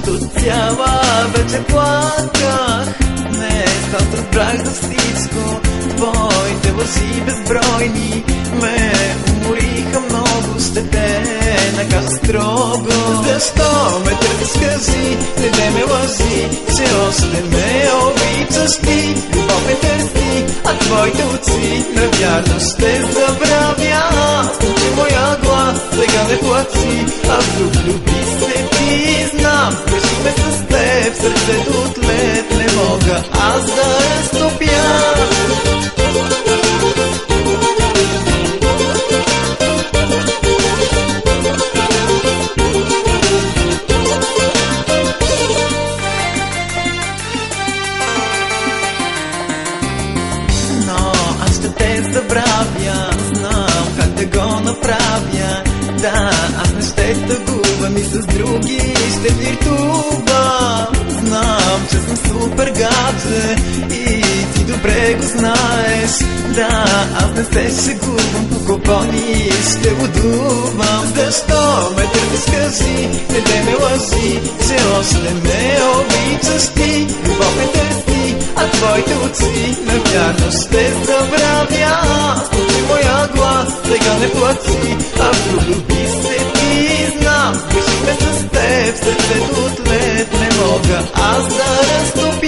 Защо цяла вечер плаках? Днес аз разбрах за всичко. Твоите лъжи безбройни ме умориха много. Ще те накажа строго. Защо ме търсиш, кажи, не ме лъжи, че още ме обичаш ти. Любов ме търси, а твоите очи навярно ще забравя. Слушай моя глас, сега не плачи, а вдруг люби се ти. Знам, грешихме с теб, сърцето от лед не мога аз да разтопя. Забравя, знам как да го направя. Да, аз не ще тъгувам и с други ще флиртувам. Знам, че съм супер гадже и ти добре го знаеш. Да, аз не се шегувам, по купони ще лудувам. Защо ме търсиш, кажи, не те ме лъжи, че още ме обичаш ти. Любов ме търси, а твоите очи навярно ще забравя. Слушай моя глас, сега не плачи, а влюби се ти. Знам, грешихме с теб, сърцето от лед не мога аз да разтопя.